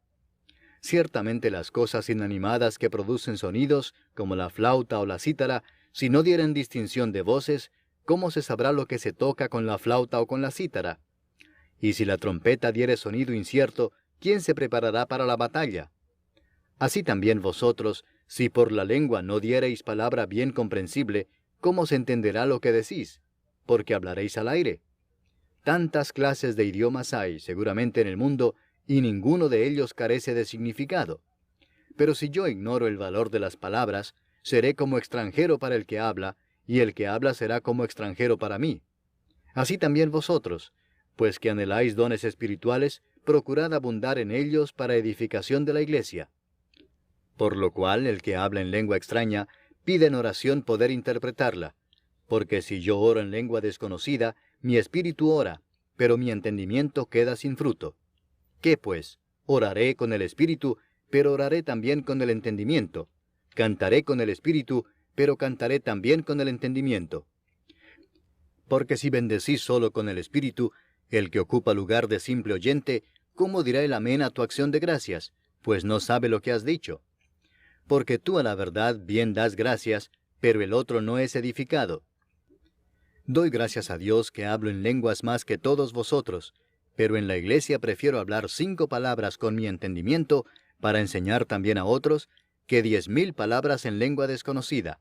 Ciertamente las cosas inanimadas que producen sonidos, como la flauta o la cítara, si no dieren distinción de voces, ¿cómo se sabrá lo que se toca con la flauta o con la cítara? Y si la trompeta diere sonido incierto, ¿quién se preparará para la batalla? Así también vosotros, si por la lengua no diereis palabra bien comprensible, ¿cómo se entenderá lo que decís? Porque hablaréis al aire. Tantas clases de idiomas hay, seguramente, en el mundo, y ninguno de ellos carece de significado. Pero si yo ignoro el valor de las palabras, seré como extranjero para el que habla, y el que habla será como extranjero para mí. Así también vosotros, pues que anheláis dones espirituales, procurad abundar en ellos para edificación de la iglesia. Por lo cual el que habla en lengua extraña, pide en oración poder interpretarla, porque si yo oro en lengua desconocida, mi espíritu ora, pero mi entendimiento queda sin fruto. ¿Qué pues? Oraré con el espíritu, pero oraré también con el entendimiento. Cantaré con el espíritu, pero cantaré también con el entendimiento. Porque si bendecís solo con el espíritu, el que ocupa lugar de simple oyente, ¿cómo dirá el amén a tu acción de gracias? Pues no sabe lo que has dicho. Porque tú a la verdad bien das gracias, pero el otro no es edificado. Doy gracias a Dios que hablo en lenguas más que todos vosotros, pero en la iglesia prefiero hablar 5 palabras con mi entendimiento para enseñar también a otros, que 10.000 palabras en lengua desconocida.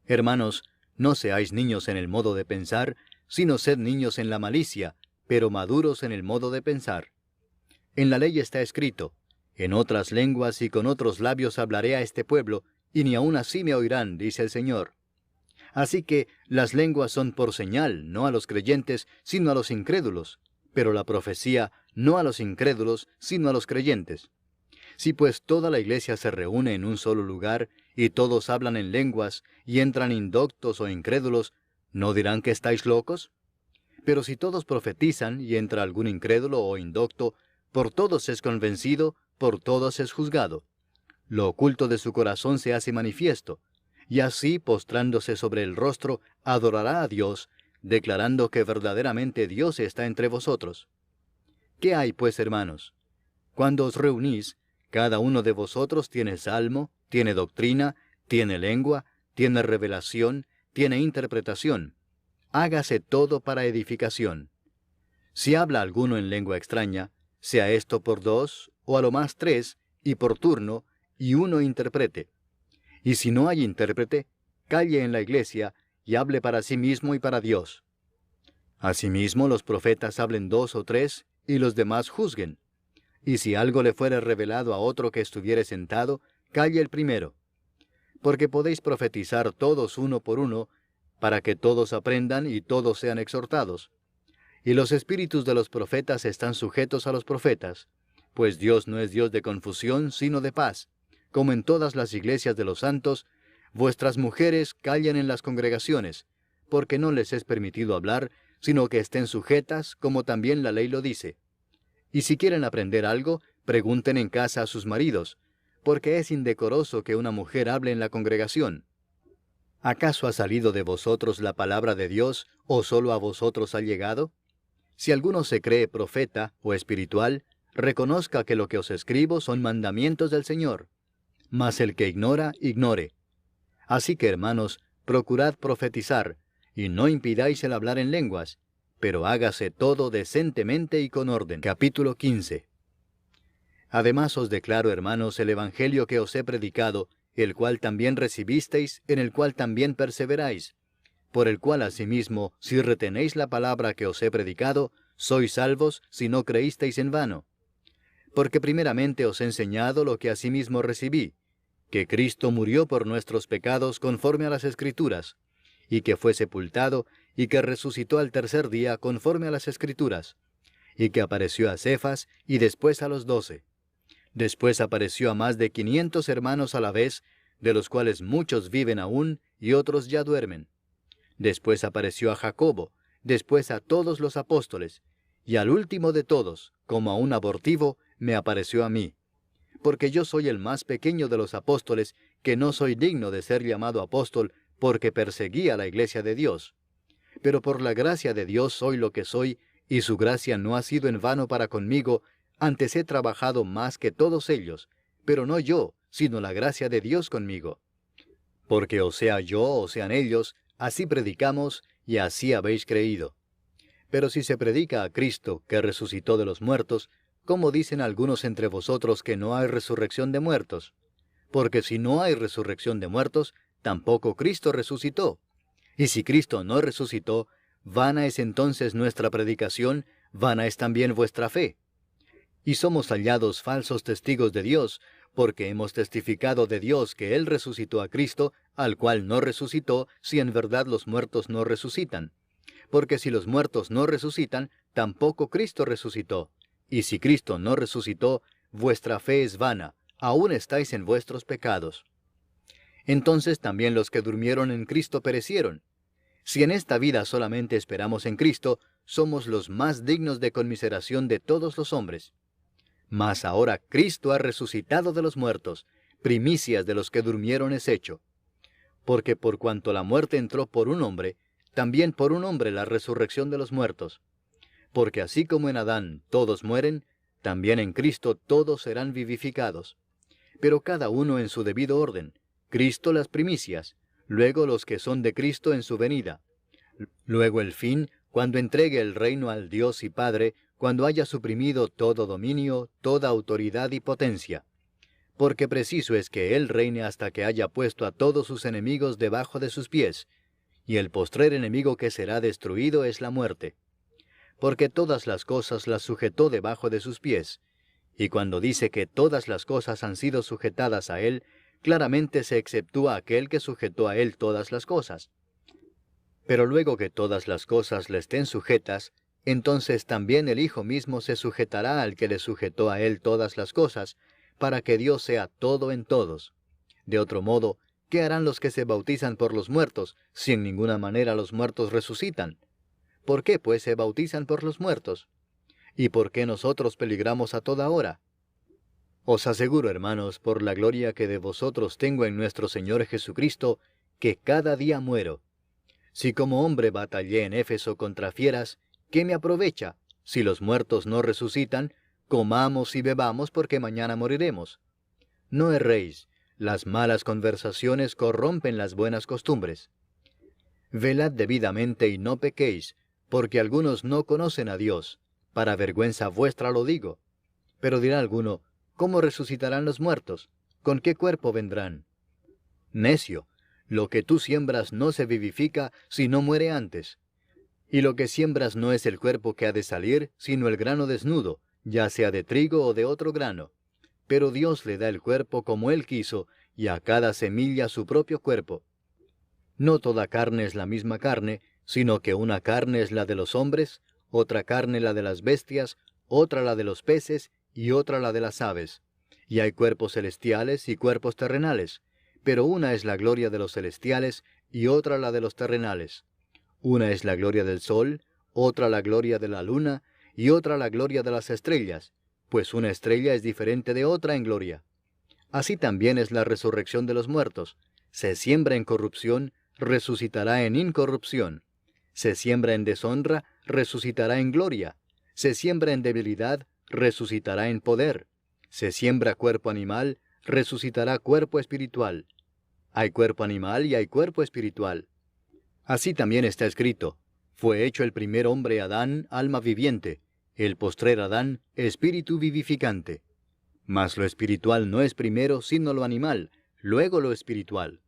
Hermanos, no seáis niños en el modo de pensar, sino sed niños en la malicia, pero maduros en el modo de pensar. En la ley está escrito: en otras lenguas y con otros labios hablaré a este pueblo, y ni aun así me oirán, dice el Señor. Así que las lenguas son por señal, no a los creyentes, sino a los incrédulos, pero la profecía no a los incrédulos, sino a los creyentes. Si pues toda la iglesia se reúne en un solo lugar, y todos hablan en lenguas, y entran indoctos o incrédulos, ¿no dirán que estáis locos? Pero si todos profetizan, y entra algún incrédulo o indocto, por todos es convencido, por todos es juzgado. Lo oculto de su corazón se hace manifiesto, y así, postrándose sobre el rostro, adorará a Dios, declarando que verdaderamente Dios está entre vosotros. ¿Qué hay, pues, hermanos? Cuando os reunís, cada uno de vosotros tiene salmo, tiene doctrina, tiene lengua, tiene revelación, tiene interpretación. Hágase todo para edificación. Si habla alguno en lengua extraña, sea esto por 2, o a lo más 3, y por turno, y uno interprete. Y si no hay intérprete, calle en la iglesia, y hable para sí mismo y para Dios. Asimismo, los profetas hablen 2 o 3, y los demás juzguen. Y si algo le fuere revelado a otro que estuviere sentado, calle el primero. Porque podéis profetizar todos uno por uno, para que todos aprendan y todos sean exhortados. Y los espíritus de los profetas están sujetos a los profetas, pues Dios no es Dios de confusión, sino de paz. Como en todas las iglesias de los santos, vuestras mujeres callen en las congregaciones, porque no les es permitido hablar, sino que estén sujetas, como también la ley lo dice. Y si quieren aprender algo, pregunten en casa a sus maridos, porque es indecoroso que una mujer hable en la congregación. ¿Acaso ha salido de vosotros la palabra de Dios, o solo a vosotros ha llegado? Si alguno se cree profeta o espiritual, reconozca que lo que os escribo son mandamientos del Señor. Mas el que ignora, ignore. Así que, hermanos, procurad profetizar, y no impidáis el hablar en lenguas, pero hágase todo decentemente y con orden. Capítulo 15. Además os declaro, hermanos, el evangelio que os he predicado, el cual también recibisteis, en el cual también perseveráis, por el cual asimismo, si retenéis la palabra que os he predicado, sois salvos si no creísteis en vano. Porque primeramente os he enseñado lo que asimismo recibí, que Cristo murió por nuestros pecados conforme a las Escrituras, y que fue sepultado, y que resucitó al tercer día conforme a las Escrituras, y que apareció a Cefas y después a los 12. Después apareció a más de 500 hermanos a la vez, de los cuales muchos viven aún y otros ya duermen. Después apareció a Jacobo, después a todos los apóstoles, y al último de todos, como a un abortivo, me apareció a mí. Porque yo soy el más pequeño de los apóstoles, que no soy digno de ser llamado apóstol, porque perseguí a la iglesia de Dios. Pero por la gracia de Dios soy lo que soy, y su gracia no ha sido en vano para conmigo, antes he trabajado más que todos ellos, pero no yo, sino la gracia de Dios conmigo. Porque o sea yo o sean ellos, así predicamos, y así habéis creído. Pero si se predica a Cristo, que resucitó de los muertos, ¿cómo dicen algunos entre vosotros que no hay resurrección de muertos? Porque si no hay resurrección de muertos, tampoco Cristo resucitó. Y si Cristo no resucitó, vana es entonces nuestra predicación, vana es también vuestra fe. Y somos hallados falsos testigos de Dios, porque hemos testificado de Dios que Él resucitó a Cristo, al cual no resucitó, si en verdad los muertos no resucitan. Porque si los muertos no resucitan, tampoco Cristo resucitó. Y si Cristo no resucitó, vuestra fe es vana, aún estáis en vuestros pecados. Entonces también los que durmieron en Cristo perecieron. Si en esta vida solamente esperamos en Cristo, somos los más dignos de conmiseración de todos los hombres. Mas ahora Cristo ha resucitado de los muertos, primicias de los que durmieron es hecho. Porque por cuanto la muerte entró por un hombre, también por un hombre la resurrección de los muertos. Porque así como en Adán todos mueren, también en Cristo todos serán vivificados. Pero cada uno en su debido orden, Cristo las primicias, luego los que son de Cristo en su venida. Luego el fin, cuando entregue el reino al Dios y Padre, cuando haya suprimido todo dominio, toda autoridad y potencia. Porque preciso es que Él reine hasta que haya puesto a todos sus enemigos debajo de sus pies, y el postrer enemigo que será destruido es la muerte. Porque todas las cosas las sujetó debajo de sus pies, y cuando dice que todas las cosas han sido sujetadas a Él, claramente se exceptúa aquel que sujetó a Él todas las cosas. Pero luego que todas las cosas le estén sujetas, entonces también el Hijo mismo se sujetará al que le sujetó a Él todas las cosas, para que Dios sea todo en todos. De otro modo, ¿qué harán los que se bautizan por los muertos, si en ninguna manera los muertos resucitan? ¿Por qué, pues, se bautizan por los muertos? ¿Y por qué nosotros peligramos a toda hora? Os aseguro, hermanos, por la gloria que de vosotros tengo en nuestro Señor Jesucristo, que cada día muero. Si como hombre batallé en Éfeso contra fieras, ¿qué me aprovecha? Si los muertos no resucitan, comamos y bebamos porque mañana moriremos. No erréis, las malas conversaciones corrompen las buenas costumbres. Velad debidamente y no pequéis, porque algunos no conocen a Dios. Para vergüenza vuestra lo digo. Pero dirá alguno, ¿cómo resucitarán los muertos? ¿Con qué cuerpo vendrán? Necio, lo que tú siembras no se vivifica si no muere antes. Y lo que siembras no es el cuerpo que ha de salir, sino el grano desnudo, ya sea de trigo o de otro grano. Pero Dios le da el cuerpo como Él quiso, y a cada semilla su propio cuerpo. No toda carne es la misma carne, sino que una carne es la de los hombres, otra carne la de las bestias, otra la de los peces, y otra la de las aves. Y hay cuerpos celestiales y cuerpos terrenales, pero una es la gloria de los celestiales, y otra la de los terrenales. Una es la gloria del sol, otra la gloria de la luna, y otra la gloria de las estrellas, pues una estrella es diferente de otra en gloria. Así también es la resurrección de los muertos. Se siembra en corrupción, resucitará en incorrupción. Se siembra en deshonra, resucitará en gloria. Se siembra en debilidad, resucitará en poder. Se siembra cuerpo animal, resucitará cuerpo espiritual. Hay cuerpo animal y hay cuerpo espiritual. Así también está escrito, fue hecho el primer hombre Adán, alma viviente, el postrer Adán, espíritu vivificante. Mas lo espiritual no es primero, sino lo animal, luego lo espiritual.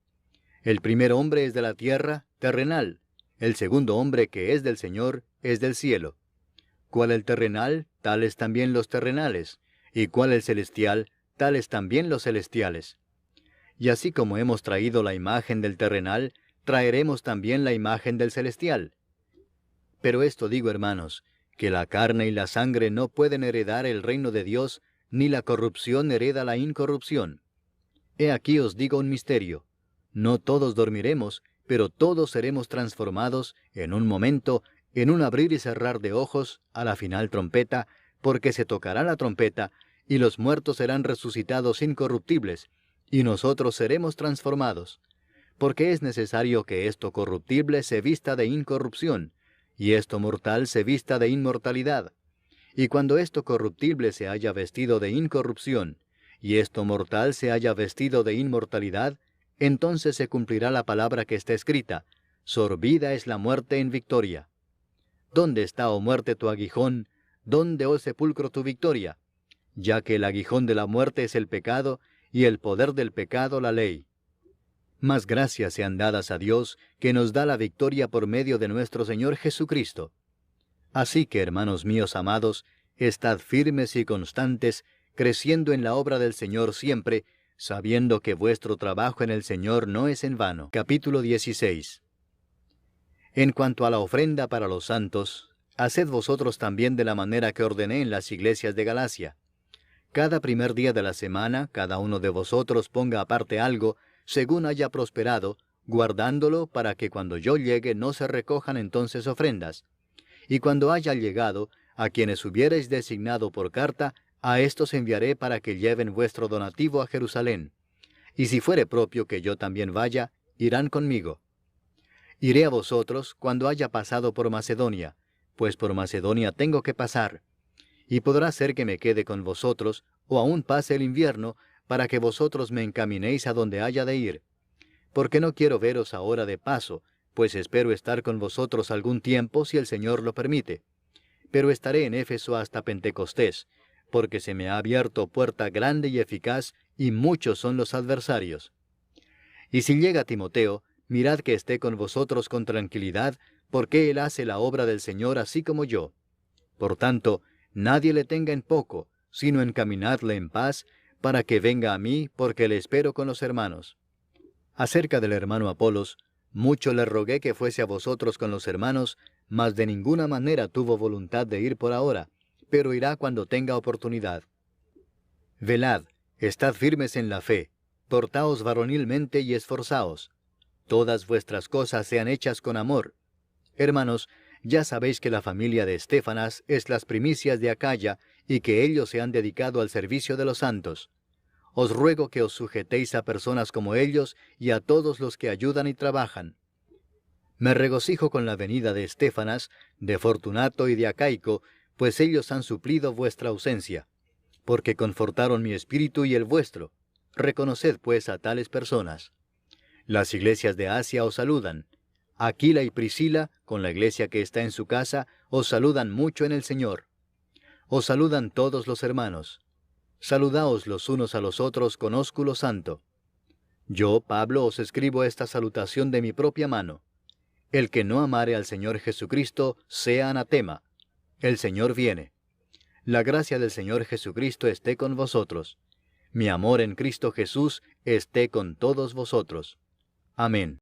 El primer hombre es de la tierra, terrenal. El segundo hombre que es del Señor, es del cielo. Cual el terrenal, tales también los terrenales. y cuál el celestial, tales también los celestiales. Y así como hemos traído la imagen del terrenal, traeremos también la imagen del celestial. Pero esto digo, hermanos, que la carne y la sangre no pueden heredar el reino de Dios, ni la corrupción hereda la incorrupción. He aquí os digo un misterio. No todos dormiremos, pero todos seremos transformados en un momento, en un abrir y cerrar de ojos, a la final trompeta, porque se tocará la trompeta, y los muertos serán resucitados incorruptibles, y nosotros seremos transformados. Porque es necesario que esto corruptible se vista de incorrupción, y esto mortal se vista de inmortalidad. Y cuando esto corruptible se haya vestido de incorrupción, y esto mortal se haya vestido de inmortalidad, entonces se cumplirá la palabra que está escrita: sorbida es la muerte en victoria. ¿Dónde está, oh muerte, tu aguijón? ¿Dónde, oh sepulcro, tu victoria? Ya que el aguijón de la muerte es el pecado, y el poder del pecado la ley. Mas gracias sean dadas a Dios, que nos da la victoria por medio de nuestro Señor Jesucristo. Así que, hermanos míos amados, estad firmes y constantes, creciendo en la obra del Señor siempre, sabiendo que vuestro trabajo en el Señor no es en vano. Capítulo 16. En cuanto a la ofrenda para los santos, haced vosotros también de la manera que ordené en las iglesias de Galacia. Cada primer día de la semana, cada uno de vosotros ponga aparte algo, según haya prosperado, guardándolo para que cuando yo llegue no se recojan entonces ofrendas. Y cuando haya llegado, a quienes hubiereis designado por carta, a éstos enviaré para que lleven vuestro donativo a Jerusalén. Y si fuere propio que yo también vaya, irán conmigo. Iré a vosotros cuando haya pasado por Macedonia, pues por Macedonia tengo que pasar. Y podrá ser que me quede con vosotros, o aún pase el invierno, para que vosotros me encaminéis a donde haya de ir. Porque no quiero veros ahora de paso, pues espero estar con vosotros algún tiempo si el Señor lo permite. Pero estaré en Éfeso hasta Pentecostés, porque se me ha abierto puerta grande y eficaz, y muchos son los adversarios. Y si llega Timoteo, mirad que esté con vosotros con tranquilidad, porque él hace la obra del Señor así como yo. Por tanto, nadie le tenga en poco, sino encaminadle en paz, para que venga a mí, porque le espero con los hermanos. Acerca del hermano Apolos, mucho le rogué que fuese a vosotros con los hermanos, mas de ninguna manera tuvo voluntad de ir por ahora, pero irá cuando tenga oportunidad. Velad, estad firmes en la fe, portaos varonilmente y esforzaos. Todas vuestras cosas sean hechas con amor. Hermanos, ya sabéis que la familia de Estéfanas es las primicias de Acaya, y que ellos se han dedicado al servicio de los santos. Os ruego que os sujetéis a personas como ellos y a todos los que ayudan y trabajan. Me regocijo con la venida de Estéfanas, de Fortunato y de Acaico, pues ellos han suplido vuestra ausencia, porque confortaron mi espíritu y el vuestro. Reconoced pues a tales personas. Las iglesias de Asia os saludan. Aquila y Priscila, con la iglesia que está en su casa, os saludan mucho en el Señor. Os saludan todos los hermanos. Saludaos los unos a los otros con ósculo santo. Yo, Pablo, os escribo esta salutación de mi propia mano. El que no amare al Señor Jesucristo, sea anatema. El Señor viene. La gracia del Señor Jesucristo esté con vosotros. Mi amor en Cristo Jesús esté con todos vosotros. Amén.